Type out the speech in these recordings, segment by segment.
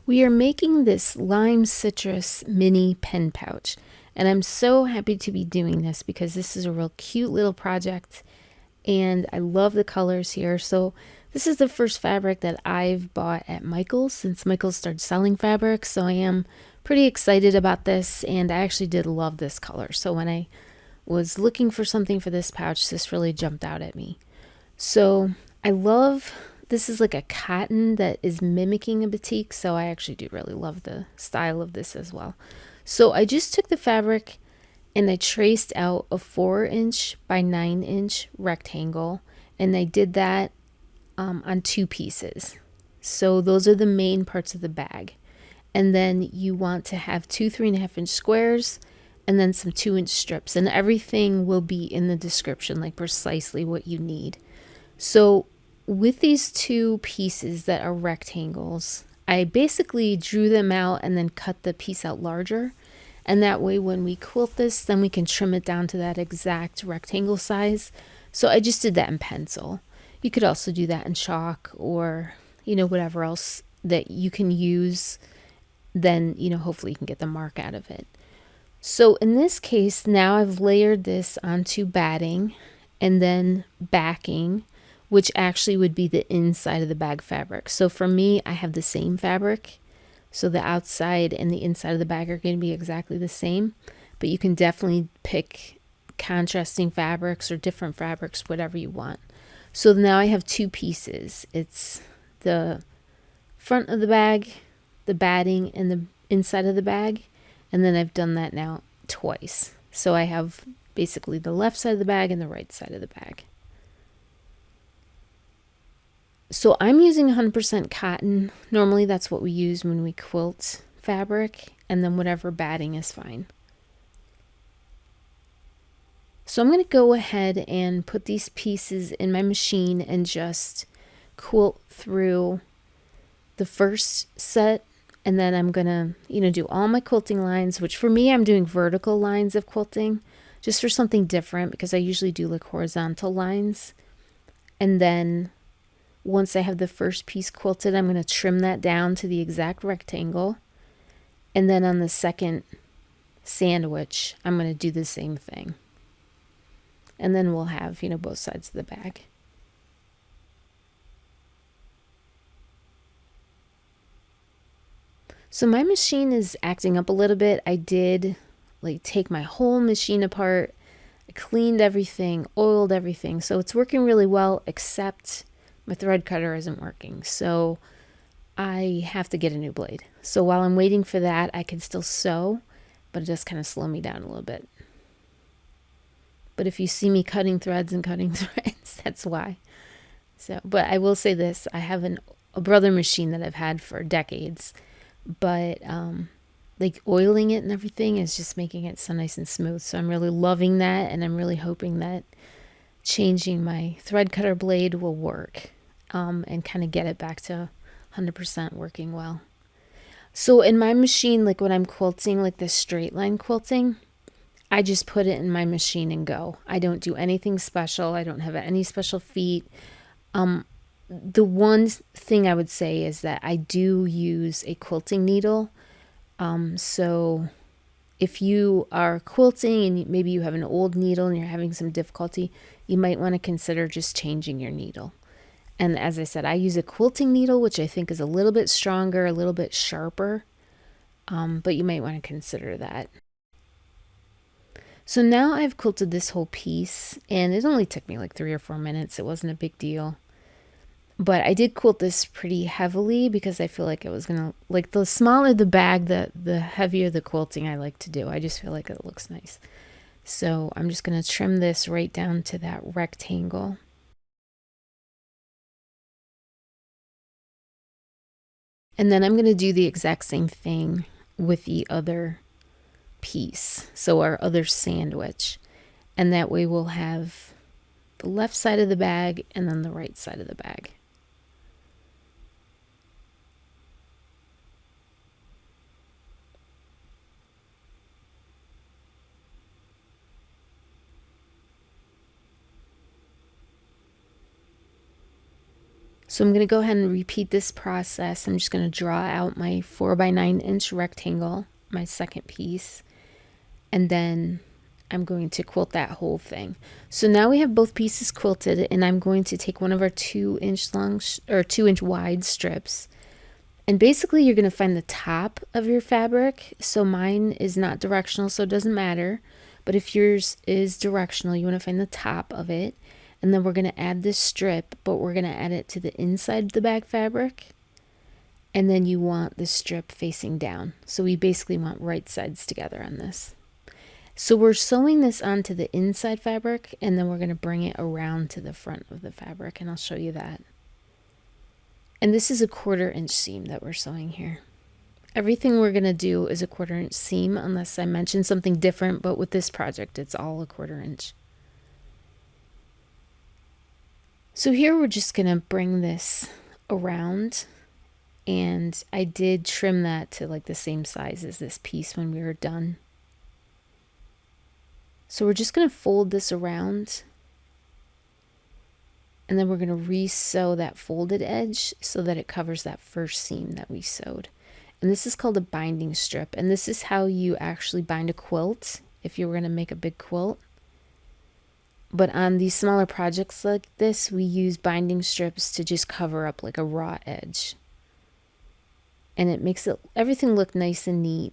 We are making this lime citrus mini pen pouch, and I'm so happy to be doing this because this is a real cute little project and I love the colors here. So this is the first fabric that I've bought at Michael's since Michael's started selling fabric, so I am pretty excited about this, and I actually did love this color. So when I was looking for something for this pouch, this really jumped out at me. So I love, this is like a cotton that is mimicking a batik, so I actually do really love the style of this as well. So I just took the fabric and I traced out a 4" by 9" rectangle, and I did that on 2 pieces. So those are the main parts of the bag. And then you want to have 2 3.5" squares and then some 2" strips, and everything will be in the description, like precisely what you need. So with these 2 pieces that are rectangles, I basically drew them out and then cut the piece out larger. And that way when we quilt this, then we can trim it down to that exact rectangle size. So I just did that in pencil. You could also do that in chalk or, whatever else that you can use. Then, hopefully you can get the mark out of it. So in this case, now I've layered this onto batting and then backing, which actually would be the inside of the bag fabric. So for me, I have the same fabric. So the outside and the inside of the bag are going to be exactly the same, but you can definitely pick contrasting fabrics or different fabrics, whatever you want. So now I have 2 pieces. It's the front of the bag, the batting, and the inside of the bag. And then I've done that now twice. So I have basically the left side of the bag and the right side of the bag. So I'm using 100% cotton. Normally that's what we use when we quilt fabric, and then whatever batting is fine. So I'm going to go ahead and put these pieces in my machine and just quilt through the first set, and then I'm going to, do all my quilting lines, which for me, I'm doing vertical lines of quilting just for something different because I usually do like horizontal lines. And then once I have the first piece quilted, I'm going to trim that down to the exact rectangle. And then on the second sandwich, I'm going to do the same thing. And then we'll have, both sides of the bag. So my machine is acting up a little bit. I did take my whole machine apart. I cleaned everything, oiled everything. So it's working really well, except my thread cutter isn't working. So I have to get a new blade. So while I'm waiting for that, I can still sew, but it does kind of slow me down a little bit. But if you see me cutting threads and cutting threads, that's why. So, but I will say this, I have a brother machine that I've had for decades, but oiling it and everything is just making it so nice and smooth. So I'm really loving that, and I'm really hoping that changing my thread cutter blade will work and kind of get it back to 100% working well. So in my machine, when I'm quilting, the straight line quilting, I just put it in my machine and go. I don't do anything special. I don't have any special feet. The one thing I would say is that I do use a quilting needle. So if you are quilting and maybe you have an old needle and you're having some difficulty, you might want to consider just changing your needle. And as I said, I use a quilting needle, which I think is a little bit stronger, a little bit sharper, but you might want to consider that. So now I've quilted this whole piece, and it only took me 3 or 4 minutes. It wasn't a big deal. But I did quilt this pretty heavily because I feel like it was going to, the smaller the bag, the heavier the quilting I like to do. I just feel like it looks nice. So I'm just going to trim this right down to that rectangle. And then I'm going to do the exact same thing with the other piece, so our other sandwich. And that way we'll have the left side of the bag and then the right side of the bag. So I'm going to go ahead and repeat this process. I'm just going to draw out my 4x9 inch rectangle, my second piece, and then I'm going to quilt that whole thing. So now we have both pieces quilted, and I'm going to take one of our 2-inch long or 2-inch wide strips. And basically you're going to find the top of your fabric. So mine is not directional, so it doesn't matter. But if yours is directional, you want to find the top of it. And then we're going to add this strip, but we're going to add it to the inside of the back fabric. And then you want the strip facing down. So we basically want right sides together on this. So we're sewing this onto the inside fabric, and then we're going to bring it around to the front of the fabric, and I'll show you that. And this is a 1/4 inch seam that we're sewing here. Everything we're going to do is a 1/4 inch seam unless I mention something different, but with this project it's all a 1/4 inch. So here we're just going to bring this around, and I did trim that to like the same size as this piece when we were done. So we're just going to fold this around, and then we're going to re-sew that folded edge so that it covers that first seam that we sewed. And this is called a binding strip, and this is how you actually bind a quilt if you were going to make a big quilt. But on these smaller projects like this, we use binding strips to just cover up like a raw edge. And it makes everything look nice and neat.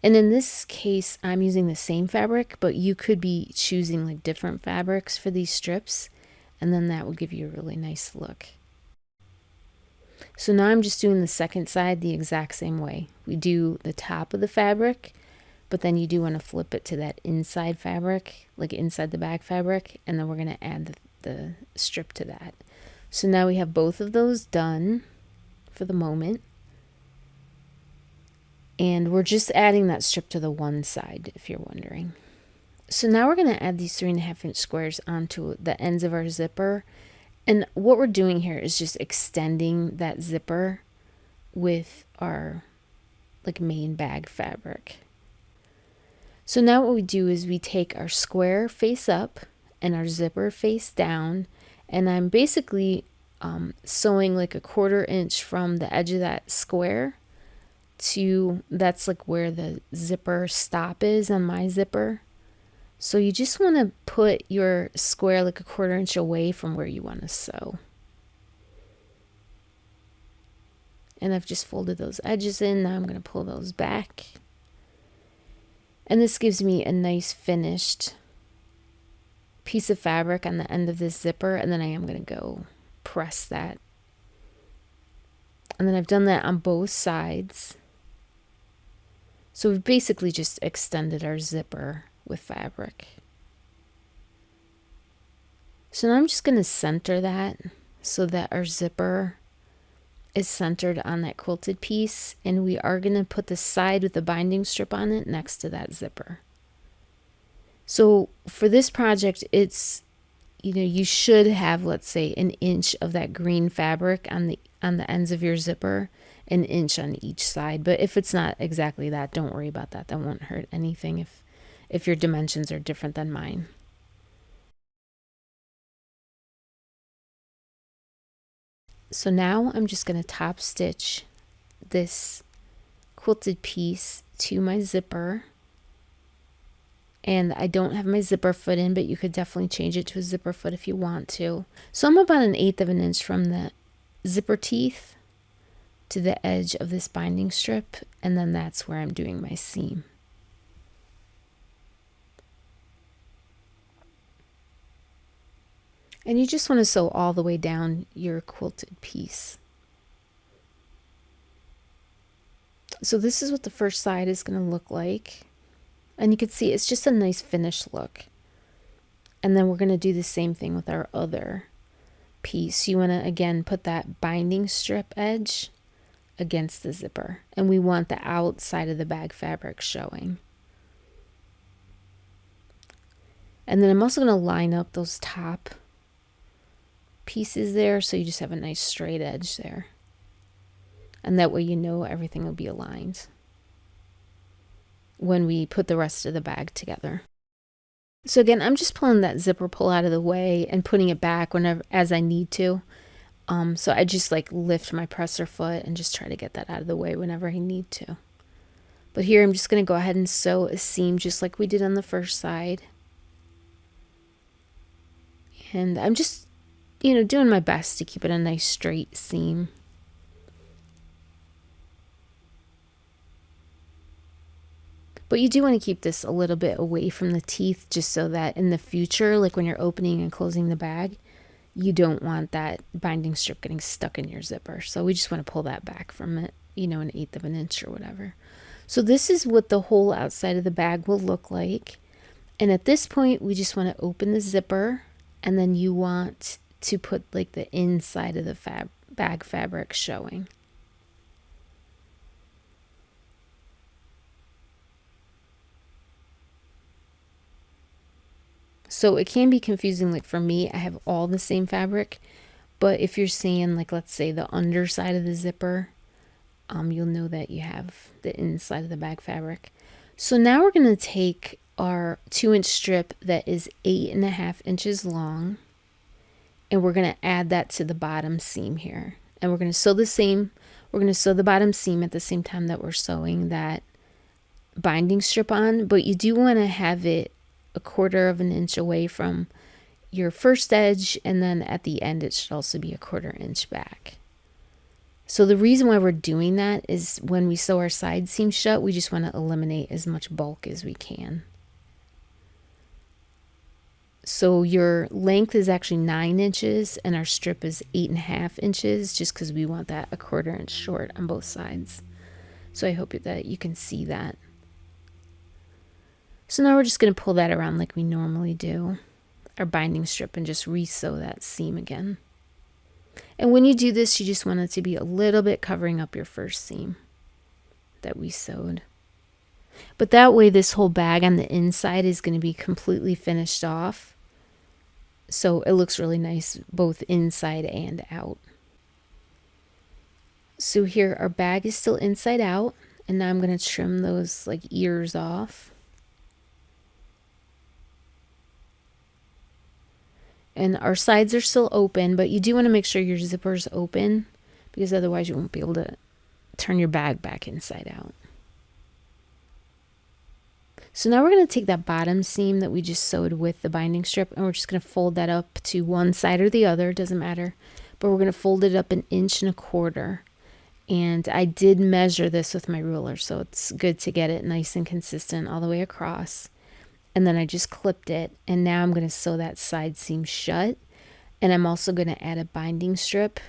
And in this case, I'm using the same fabric, but you could be choosing like different fabrics for these strips, and then that will give you a really nice look. So now I'm just doing the second side the exact same way. We do the top of the fabric, but then you do want to flip it to that inside fabric, like inside the back fabric, and then we're going to add the strip to that. So now we have both of those done for the moment. And we're just adding that strip to the one side, if you're wondering. So now we're going to add these 3.5 inch squares onto the ends of our zipper. And what we're doing here is just extending that zipper with our like main bag fabric. So now what we do is we take our square face up and our zipper face down, and I'm basically sewing like a 1/4 inch from the edge of that square to, that's like where the zipper stop is on my zipper. So you just want to put your square like a 1/4 inch away from where you want to sew. And I've just folded those edges in. Now I'm going to pull those back. And this gives me a nice finished piece of fabric on the end of this zipper. And then I am going to go press that. And then I've done that on both sides. So we've basically just extended our zipper with fabric. So now I'm just going to center that so that our zipper is centered on that quilted piece, and we are going to put the side with the binding strip on it next to that zipper. So for this project, it's, you should have, let's say, 1 inch of that green fabric on the ends of your zipper, 1 inch on each side. But if it's not exactly that, don't worry about that. That won't hurt anything if your dimensions are different than mine. So now I'm just going to top stitch this quilted piece to my zipper. And I don't have my zipper foot in, but you could definitely change it to a zipper foot if you want to. So I'm about 1/8 of an inch from the zipper teeth to the edge of this binding strip, and then that's where I'm doing my seam. And you just want to sew all the way down your quilted piece. So this is what the first side is going to look like. And you can see it's just a nice finished look. And then we're going to do the same thing with our other piece. You want to, again, put that binding strip edge against the zipper. And we want the outside of the bag fabric showing. And then I'm also going to line up those top pieces there, so you just have a nice straight edge there, and that way everything will be aligned when we put the rest of the bag together. So again, I'm just pulling that zipper pull out of the way and putting it back whenever as I need to. So I just like lift my presser foot and just try to get that out of the way whenever I need to. But here I'm just going to go ahead and sew a seam just like we did on the first side. And I'm just, doing my best to keep it a nice straight seam. But you do want to keep this a little bit away from the teeth just so that in the future, like when you're opening and closing the bag, you don't want that binding strip getting stuck in your zipper. So we just want to pull that back from it, an eighth of an inch or whatever. So this is what the whole outside of the bag will look like. And at this point, we just want to open the zipper, and then you want to put like the inside of the bag fabric showing. So it can be confusing. Like for me, I have all the same fabric, but if you're seeing like, let's say the underside of the zipper, you'll know that you have the inside of the bag fabric. So now we're going to take our 2-inch strip that is 8.5 inches long, and we're going to add that to the bottom seam here. And we're going to sew the bottom seam at the same time that we're sewing that binding strip on, but you do want to have it 1/4 of an inch away from your first edge, and then at the end it should also be 1/4 inch back. So the reason why we're doing that is when we sew our side seam shut, we just want to eliminate as much bulk as we can. So your length is actually 9 inches and our strip is 8.5 inches, just because we want that 1/4 inch short on both sides. So I hope that you can see that. So now we're just going to pull that around like we normally do, our binding strip, and just re-sew that seam again. And when you do this, you just want it to be a little bit covering up your first seam that we sewed. But that way this whole bag on the inside is going to be completely finished off. So it looks really nice both inside and out. So here our bag is still inside out, and now I'm going to trim those like ears off. And our sides are still open, but you do want to make sure your zipper is open, because otherwise you won't be able to turn your bag back inside out. So now we're going to take that bottom seam that we just sewed with the binding strip, and we're just going to fold that up to one side or the other, it doesn't matter. But we're going to fold it up 1.25 inches. And I did measure this with my ruler, so it's good to get it nice and consistent all the way across. And then I just clipped it, and now I'm going to sew that side seam shut. And I'm also going to add a binding strip,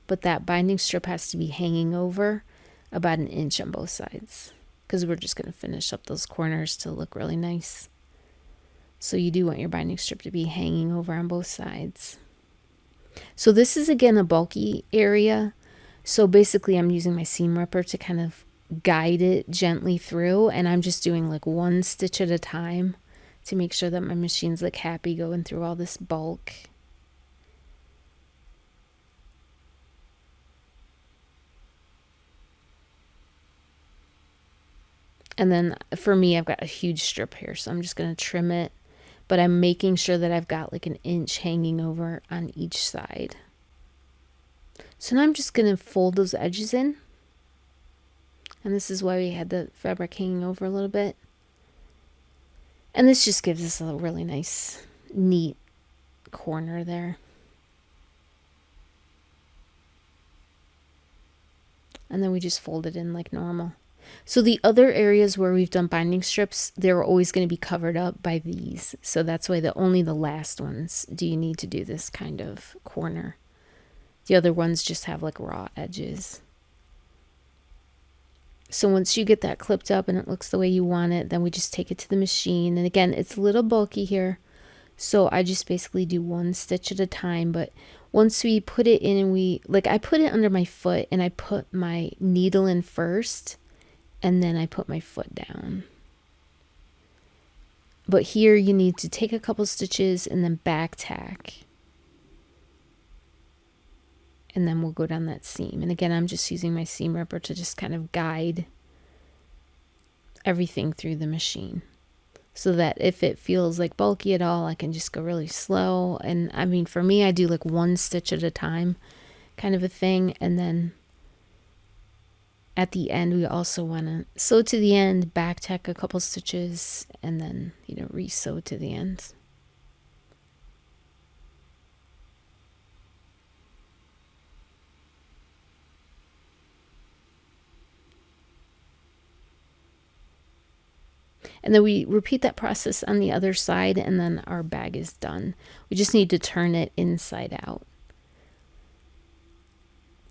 but that binding strip has to be hanging over about 1 inch on both sides, because we're just going to finish up those corners to look really nice. So you do want your binding strip to be hanging over on both sides. So this is again a bulky area. So basically I'm using my seam ripper to kind of guide it gently through, and I'm just doing like 1 stitch at a time to make sure that my machine's like happy going through all this bulk. And then for me, I've got a huge strip here, so I'm just going to trim it, but I'm making sure that I've got like 1 inch hanging over on each side. So now I'm just going to fold those edges in. And this is why we had the fabric hanging over a little bit. And this just gives us a really nice, neat corner there. And then we just fold it in like normal. So the other areas where we've done binding strips, they're always going to be covered up by these. So that's why only the last ones do you need to do this kind of corner. The other ones just have like raw edges. So once you get that clipped up and it looks the way you want it, then we just take it to the machine. And again, it's a little bulky here, so I just basically do 1 stitch at a time. But once we put it in, and I put it under my foot, and I put my needle in first, and then I put my foot down. But here you need to take a couple stitches and then back tack. And then we'll go down that seam. And again, I'm just using my seam ripper to just kind of guide everything through the machine, so that if it feels like bulky at all, I can just go really slow. And I mean, for me, I do like 1 stitch at a time, kind of a thing. And then at the end, we also want to sew to the end, back tack a couple stitches, and then, re-sew to the end. And then we repeat that process on the other side, and then our bag is done. We just need to turn it inside out.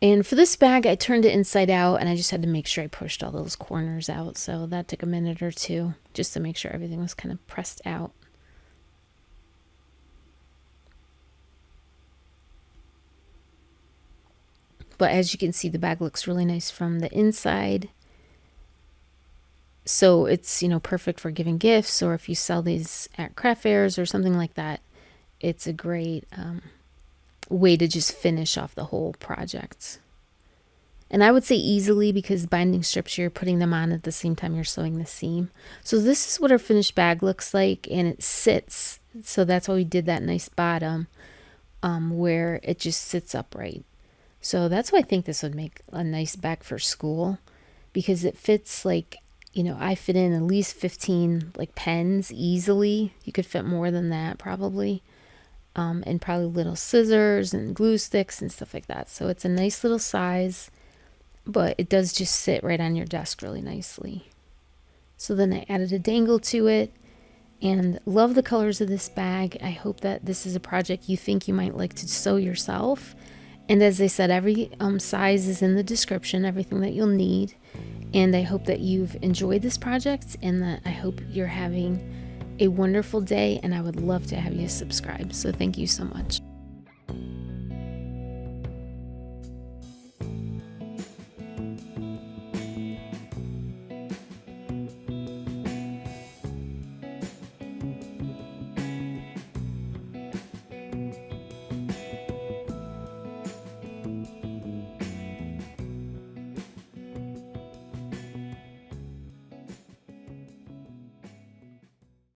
And for this bag, I turned it inside out, and I just had to make sure I pushed all those corners out. So that took a minute or two just to make sure everything was kind of pressed out. But as you can see, the bag looks really nice from the inside. So it's, perfect for giving gifts, or if you sell these at craft fairs or something like that, it's a great way to just finish off the whole project. And I would say easily, because binding strips, you're putting them on at the same time you're sewing the seam. So this is what our finished bag looks like, and it sits. So that's why we did that nice bottom where it just sits upright. So that's why I think this would make a nice bag for school, because it fits like, I fit in at least 15 like pens easily. You could fit more than that probably. And probably little scissors and glue sticks and stuff like that. So it's a nice little size, but it does just sit right on your desk really nicely. So then I added a dangle to it, and love the colors of this bag. I hope that this is a project you think you might like to sew yourself. And as I said, every size is in the description, everything that you'll need. And I hope that you've enjoyed this project, and that I hope you're having a wonderful day, and I would love to have you subscribe. So thank you so much.